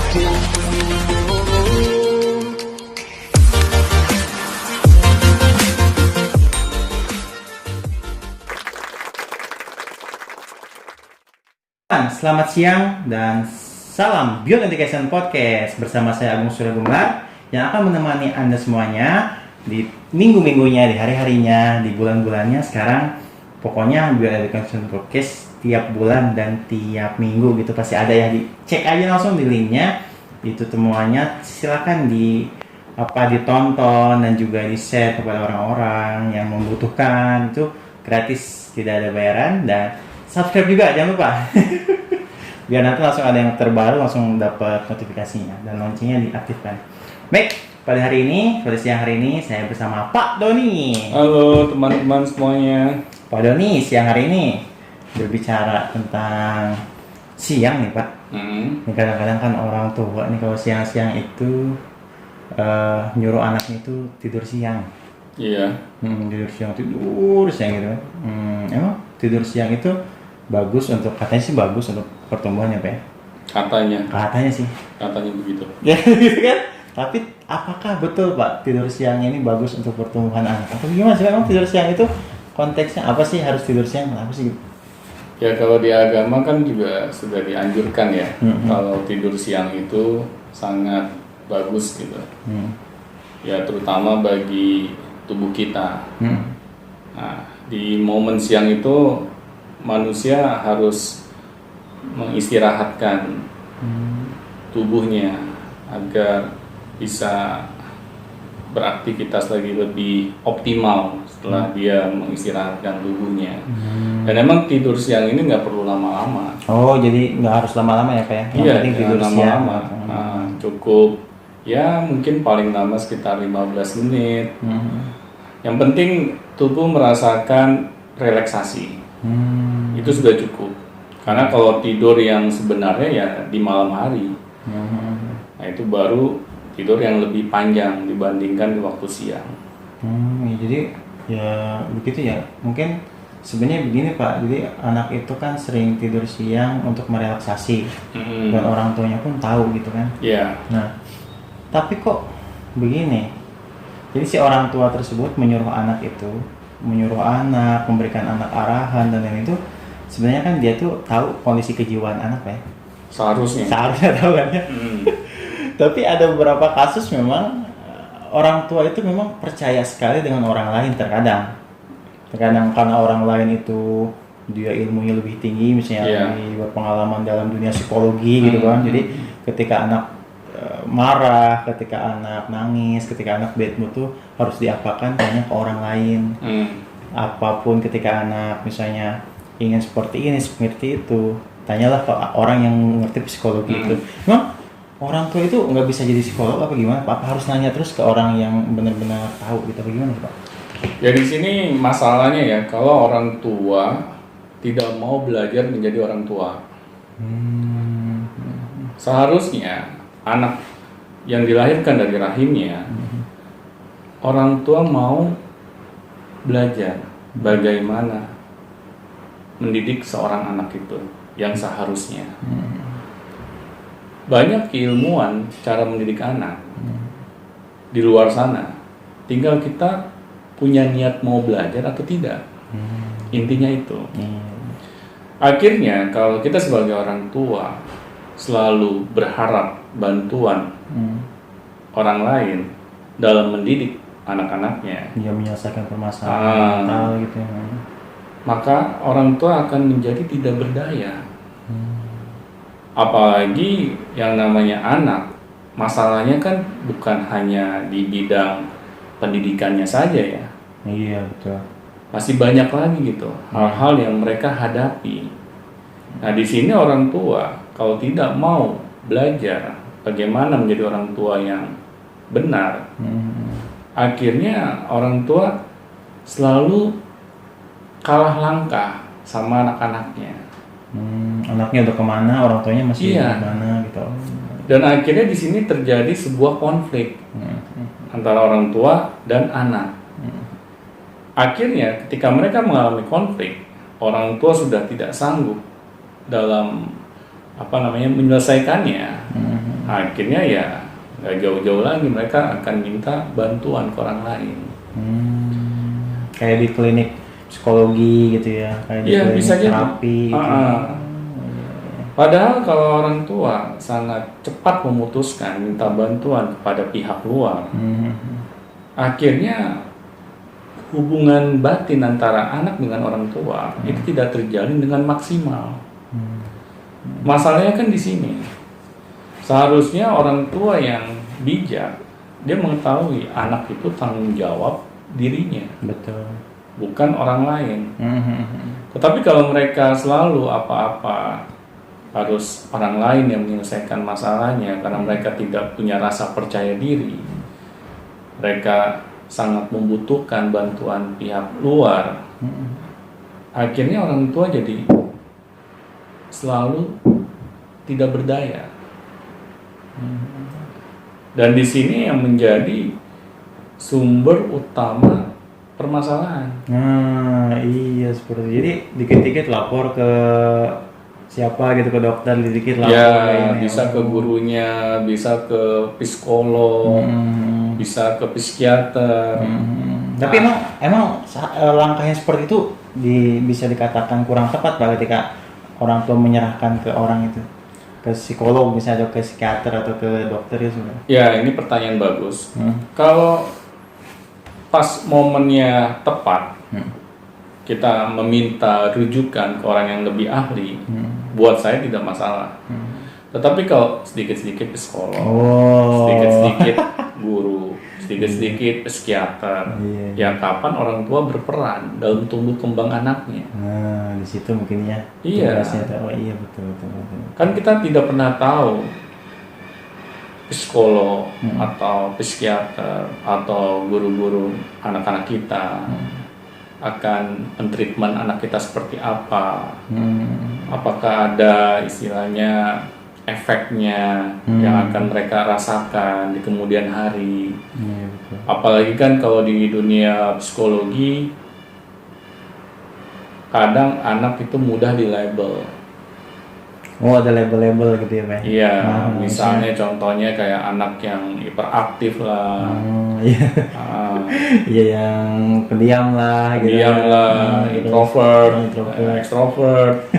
Selamat siang dan salam Beyond Education Podcast bersama saya Agung Surya Gumelar yang akan menemani Anda semuanya di minggu-minggunya, di hari-harinya, di bulan-bulannya. Sekarang pokoknya Beyond Education Podcast tiap bulan dan tiap minggu gitu pasti ada ya. Dicek aja langsung di linknya, itu temuannya. Silakan ditonton dan juga di share kepada orang-orang yang membutuhkan. Itu gratis, tidak ada bayaran, dan subscribe juga jangan lupa. Biar nanti langsung ada yang terbaru, langsung dapat notifikasinya dan loncengnya diaktifkan. Baik, pada siang hari ini saya bersama Pak Doni. Halo teman-teman semuanya. Pak Doni, siang hari ini berbicara tentang siang nih Pak. Ini kadang-kadang kan orang tua nih kalau siang-siang itu nyuruh anaknya itu tidur siang. Iya. Tidur siang gitu. Emang tidur siang itu katanya sih bagus untuk pertumbuhan ya Pak ya? Katanya sih. Katanya begitu. Ya gitu kan? Tapi apakah betul Pak tidur siang ini bagus untuk pertumbuhan anak? Atau gimana sih memang tidur siang itu konteksnya apa sih, harus tidur siang apa sih? Ya kalau di agama kan juga sudah dianjurkan ya. Kalau tidur siang itu sangat bagus gitu. Ya terutama bagi tubuh kita. Nah, di momen siang itu manusia harus mengistirahatkan tubuhnya agar bisa beraktivitas lagi lebih optimal setelah dia mengistirahatkan tubuhnya. Dan emang tidur siang ini nggak perlu lama-lama. Oh, jadi nggak harus lama-lama ya Pak ya? Iya, penting tidur siang. Nah, cukup ya mungkin paling lama sekitar 15 menit. Yang penting tubuh merasakan relaksasi. Itu sudah cukup. Karena kalau tidur yang sebenarnya ya di malam hari. Nah itu baru tidur yang lebih panjang dibandingkan di waktu siang. Ya, jadi ya begitu ya. Mungkin sebenarnya begini Pak. Jadi anak itu kan sering tidur siang untuk merelaksasi. Dan orang tuanya pun tahu gitu kan. Iya. Nah, tapi kok begini. Jadi si orang tua tersebut memberikan anak arahan dan lain itu, sebenarnya kan dia tuh tahu kondisi kejiwaan anak ya. Seharusnya tahu kan ya. Tapi ada beberapa kasus memang orang tua itu memang percaya sekali dengan orang lain terkadang karena orang lain itu dia ilmunya lebih tinggi, misalnya lebih berpengalaman dalam dunia psikologi gitu kan. Jadi ketika anak marah, ketika anak nangis, ketika anak bad mood tuh harus diapakan, tanya ke orang lain. Apapun ketika anak misalnya ingin seperti ini, seperti itu, tanyalah ke orang yang ngerti psikologi itu. Memang orang tua itu nggak bisa jadi psikolog apa gimana Pak? Harus nanya terus ke orang yang benar-benar tahu gitu, apa gimana Pak? Ya di sini masalahnya ya, kalau orang tua tidak mau belajar menjadi orang tua. Seharusnya anak yang dilahirkan dari rahimnya, orang tua mau belajar bagaimana mendidik seorang anak itu yang seharusnya. Banyak keilmuan cara mendidik anak di luar sana. Tinggal kita punya niat mau belajar atau tidak. Intinya itu. Akhirnya kalau kita sebagai orang tua selalu berharap bantuan orang lain dalam mendidik anak-anaknya, dia menyelesaikan permasalahan mental gitu ya. Maka orang tua akan menjadi tidak berdaya. Apalagi yang namanya anak, masalahnya kan bukan hanya di bidang pendidikannya saja ya. Iya betul. Masih banyak lagi gitu hal-hal yang mereka hadapi. Nah di sini orang tua kalau tidak mau belajar bagaimana menjadi orang tua yang benar, akhirnya orang tua selalu kalah langkah sama anak-anaknya. Anaknya udah kemana, orang tuanya masih kemana gitu. Dan akhirnya di sini terjadi sebuah konflik antara orang tua dan anak. Akhirnya ketika mereka mengalami konflik, orang tua sudah tidak sanggup dalam menyelesaikannya. Akhirnya ya nggak jauh-jauh lagi mereka akan minta bantuan ke orang lain. Kayak di klinik psikologi gitu ya, kayak di klinik bisa terapi gitu. Padahal kalau orang tua sangat cepat memutuskan minta bantuan kepada pihak luar, akhirnya hubungan batin antara anak dengan orang tua itu tidak terjalin dengan maksimal. Masalahnya kan di sini. Seharusnya orang tua yang bijak, dia mengetahui anak itu tanggung jawab dirinya. Betul. Bukan orang lain. Tetapi kalau mereka selalu apa-apa harus orang lain yang menyelesaikan masalahnya karena mereka tidak punya rasa percaya diri, mereka sangat membutuhkan bantuan pihak luar, akhirnya orang tua jadi selalu tidak berdaya. Dan di sini yang menjadi sumber utama permasalahan. Nah, iya seperti itu. Jadi dikit-dikit lapor ke siapa gitu, ke dokter, dikit lapor ya, bisa ke gurunya, bisa ke psikolog, bisa ke psikiater. Tapi emang langkahnya seperti itu bisa dikatakan kurang tepat Pak ketika orang tua menyerahkan ke orang itu, ke psikolog misalnya, atau ke psikiater atau ke dokter ya sudah. Ya, ini pertanyaan bagus. Kalau pas momennya tepat, kita meminta rujukan ke orang yang lebih ahli, buat saya tidak masalah. Tetapi kalau sedikit-sedikit psikolog, sedikit-sedikit guru, sedikit-sedikit psikiater, ya kapan orang tua berperan dalam tumbuh kembang anaknya? Nah, di situ mungkin ya. Iya. Iya betul. Kan kita tidak pernah tahu psikolog atau psikiater atau guru-guru anak-anak kita akan mentreatment anak kita seperti apa. Apakah ada istilahnya efeknya yang akan mereka rasakan di kemudian hari. Betul. Apalagi kan kalau di dunia psikologi kadang anak itu mudah dilabel. Ada label-label gitu ya Pak? Iya, misalnya contohnya kayak anak yang hiperaktif lah. Iya, yang pendiam lah gitu. Introvert, extrovert.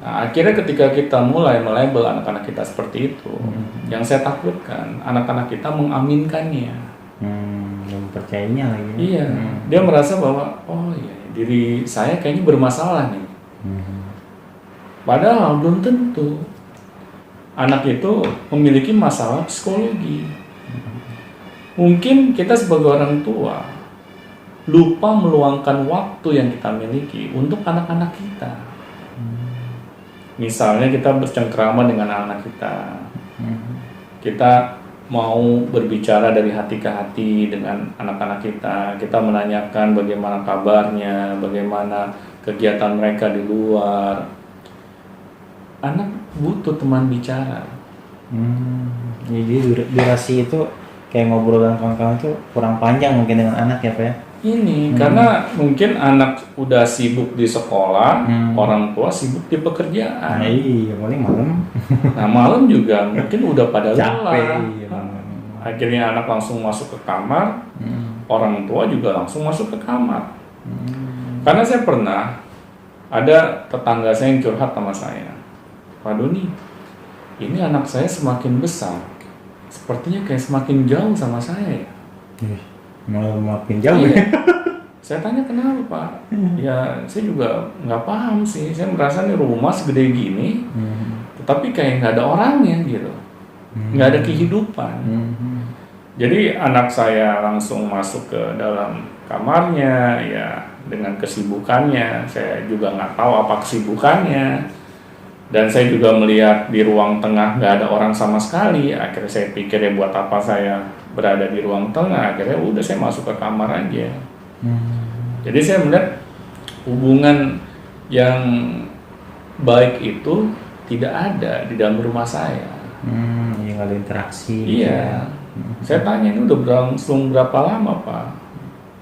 Nah, akhirnya ketika kita mulai melabel anak-anak kita seperti itu, yang saya takutkan anak-anak kita mengaminkannya. Mempercayainya lagi. Iya, dia merasa bahwa oh iya diri saya kayaknya bermasalah nih. Padahal belum tentu anak itu memiliki masalah psikologi. Mungkin kita sebagai orang tua lupa meluangkan waktu yang kita miliki untuk anak-anak kita. Misalnya kita bercengkrama dengan anak kita, kita mau berbicara dari hati ke hati dengan anak-anak kita menanyakan bagaimana kabarnya, bagaimana kegiatan mereka di luar. Anak butuh teman bicara. Jadi durasi itu kayak ngobrol dengan kawan-kawan itu kurang panjang mungkin dengan anak ya Pak ya? Ini karena mungkin anak udah sibuk di sekolah, orang tua sibuk di pekerjaan. Nah, iya, paling malam. Nah malam juga mungkin udah pada lelah. Iya, akhirnya anak langsung masuk ke kamar, orang tua juga langsung masuk ke kamar. Karena saya pernah ada tetangga saya yang curhat sama saya, Pak Doni, ini anak saya semakin besar, sepertinya kayak semakin jauh sama saya ya. Malah makin jauh ya. Saya tanya kenapa Pak? Ya saya juga nggak paham sih. Saya merasa nih rumah segede gini, tetapi kayak nggak ada orangnya gitu, nggak ada kehidupan. Jadi anak saya langsung masuk ke dalam kamarnya, ya dengan kesibukannya. Saya juga nggak tahu apa kesibukannya. Dan saya juga melihat di ruang tengah nggak ada orang sama sekali. Akhirnya saya pikir ya buat apa saya berada di ruang tengah. Akhirnya udah saya masuk ke kamar aja. Jadi saya melihat hubungan yang baik itu tidak ada di dalam rumah saya. Yang ada interaksi. Iya. Saya tanya ini udah berlangsung berapa lama Pak?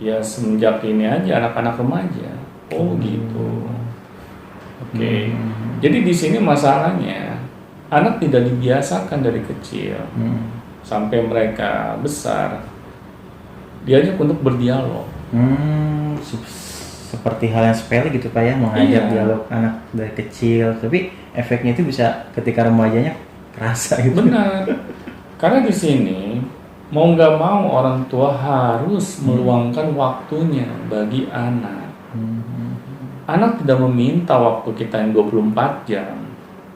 Ya semenjak ini aja anak-anak remaja. Oh gitu. Oke. Jadi di sini masalahnya anak tidak dibiasakan dari kecil sampai mereka besar, diajak untuk berdialog. Seperti hal yang sepele gitu Pak ya, mengajak dialog anak dari kecil, tapi efeknya itu bisa ketika remajanya kerasa gitu. Benar. Karena di sini mau nggak mau orang tua harus meluangkan waktunya bagi anak. Anak tidak meminta waktu kita yang 24 jam.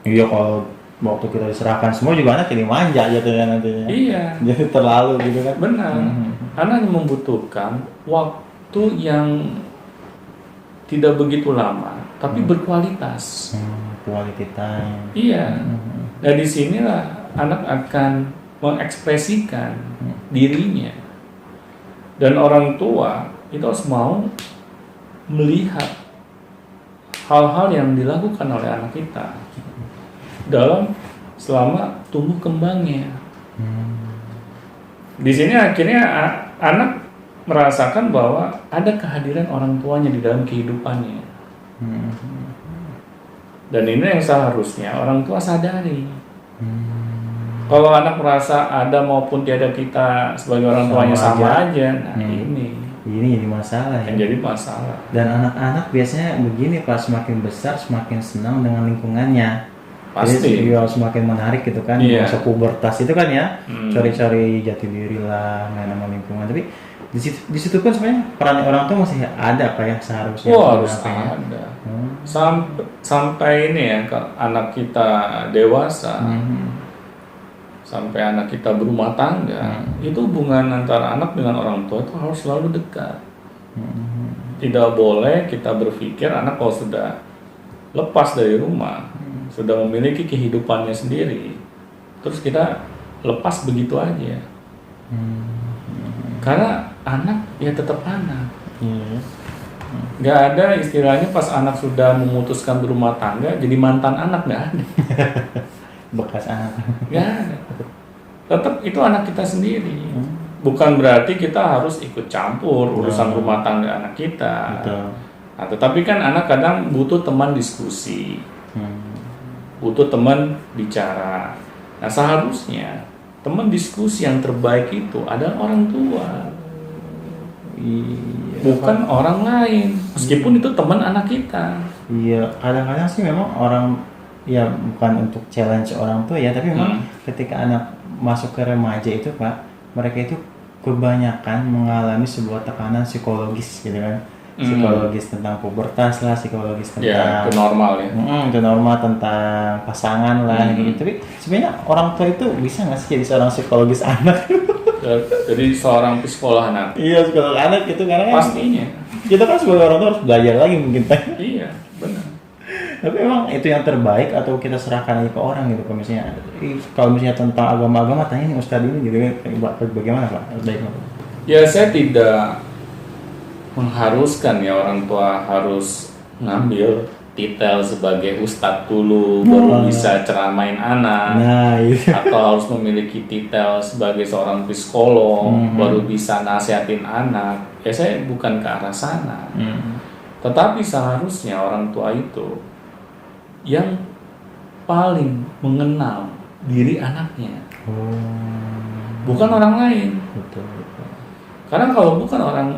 Iya, kalau waktu kita diserahkan semua juga anak jadi manja jatuhnya nantinya. Iya. Jadi terlalu gitu kan. Benar. Anak membutuhkan waktu yang tidak begitu lama, tapi berkualitas. Quality time. Iya. Nah disinilah anak akan mengekspresikan dirinya, dan orang tua itu harus mau melihat hal-hal yang dilakukan oleh anak kita dalam selama tumbuh kembangnya. Di sini akhirnya anak merasakan bahwa ada kehadiran orang tuanya di dalam kehidupannya. Dan ini yang seharusnya orang tua sadari. Kalau anak merasa ada maupun tiada kita sebagai orang tuanya sama aja. Nah ini jadi masalah ya. Jadi masalah. Dan anak-anak biasanya begini Pak, semakin besar semakin senang dengan lingkungannya. Pasti. Jadi semakin menarik gitu kan. Masa pubertas itu kan ya, cari-cari jati diri lah, main sama lingkungan. Tapi di situ kan sebenarnya peran orang tua masih ada Pak ya, seharusnya. Harus ada. Sampai ini ya, anak kita dewasa, sampai anak kita berumah tangga, itu hubungan antara anak dengan orang tua itu harus selalu dekat. Tidak boleh kita berpikir anak kalau sudah lepas dari rumah, sudah memiliki kehidupannya sendiri, terus kita lepas begitu aja. Karena anak ya tetap anak. Nggak ada istilahnya pas anak sudah memutuskan berumah tangga jadi mantan anak, nggak ada. Bekas anak. Nggak ada. Tetap itu anak kita sendiri. Bukan berarti kita harus ikut campur urusan rumah tangga anak kita. Nah, tetapi kan anak kadang butuh teman diskusi, butuh teman bicara. Nah seharusnya teman diskusi yang terbaik itu adalah orang tua. Bukan orang lain, meskipun itu teman anak kita. Iya, kadang-kadang sih memang orang ya bukan untuk challenge orang tua ya, tapi memang ketika anak masuk ke remaja itu Pak, mereka itu kebanyakan mengalami sebuah tekanan psikologis gitu kan. Psikologis tentang pubertas lah, psikologis tentang itu normal ya. Itu normal, tentang pasangan lah gitu. Tapi sebenarnya orang tua itu bisa nggak sih jadi seorang psikologis anak? Jadi seorang psikolog anak. Iya, psikolog anak itu karena pastinya. Kita kan sebagai orang tua harus belajar lagi mungkin Pak. Iya, benar. Tapi emang itu yang terbaik atau kita serahkan aja ke orang gitu, kalau misalnya tentang agama-agama tanya nih Ustadz ini gitu kan, bagaimana Pak? Baiknya Pak? Ya saya tidak mengharuskan ya orang tua harus ngambil titel sebagai ustadz dulu baru bisa ceramain anak, atau harus memiliki titel sebagai seorang psikolog baru bisa nasihatin anak. Ya saya bukan ke arah sana. Tetapi seharusnya orang tua itu yang paling mengenal diri anaknya, bukan orang lain. Betul. Karena kalau bukan orang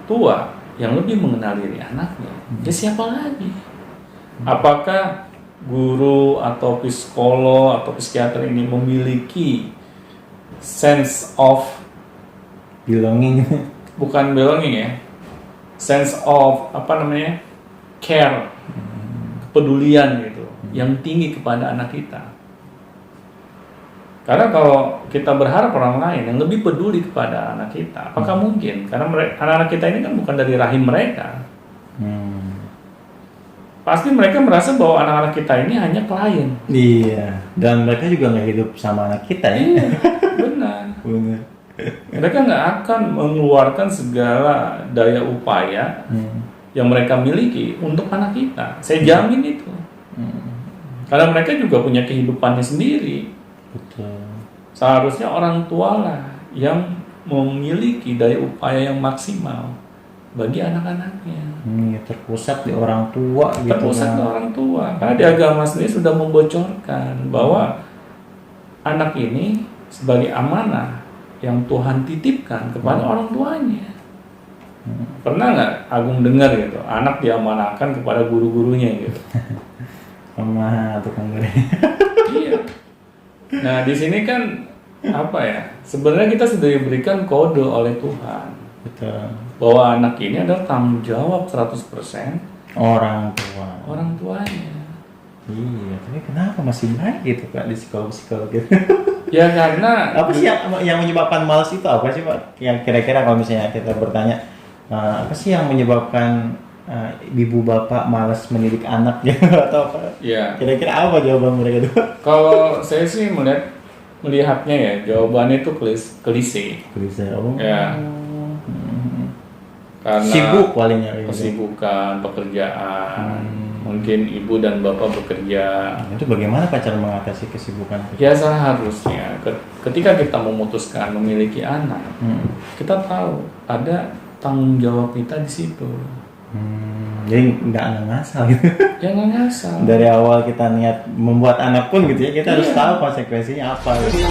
tua yang lebih mengenal diri anaknya, ya siapa lagi? Apakah guru atau psikolog atau psikiater ini memiliki sense of belonging? Bukan belonging ya, sense of care, kepedulian gitu, yang tinggi kepada anak kita. Karena kalau kita berharap orang lain yang lebih peduli kepada anak kita, apakah mungkin? Karena anak-anak kita ini kan bukan dari rahim mereka. Pasti mereka merasa bahwa anak-anak kita ini hanya klien. Iya, dan mereka juga nggak hidup sama anak kita ya. Iya, benar. Mereka nggak akan mengeluarkan segala daya upaya yang mereka miliki untuk anak kita. Saya jamin itu. Karena mereka juga punya kehidupannya sendiri. Betul. Seharusnya orang tua lah yang memiliki daya upaya yang maksimal bagi anak-anaknya. Terpusat di orang tua gitu. Terpusat di orang tua. Karena di agama sendiri sudah membocorkan bahwa anak ini sebagai amanah yang Tuhan titipkan kepada orang tuanya. Pernah nggak Agung dengar gitu, anak diamanahkan kepada guru-gurunya gitu? Sama tukang guru. Iya. Nah di sini kan apa ya? Sebenarnya kita sudah diberikan kode oleh Tuhan. Betul. Bahwa anak ini adalah tanggung jawab 100% Orang tua. orang tuanya. Iya, tapi kenapa masih baik gitu Pak di psikolog gitu? Ya karena Apa sih yang menyebabkan malas itu apa sih Pak? Yang kira-kira kalau misalnya kita bertanya, apa sih yang menyebabkan ibu bapak malas mendidik anak gitu atau apa? ya Kira-kira apa jawaban mereka itu? kalau saya sih melihatnya ya jawabannya itu klise. Bisa. Oh. Ya. Karena Sibuk palingnya. kesibukan, pekerjaan, mungkin ibu dan bapak bekerja. Itu bagaimana Pak cara mengatasi kesibukan? Ya seharusnya ketika kita memutuskan memiliki anak, kita tahu ada tanggung jawab kita di situ. Jadi nggak ngasal gitu. Ya nggak ngasal. Dari awal kita niat membuat anak pun gitu ya, kita harus tahu konsekuensinya apa gitu.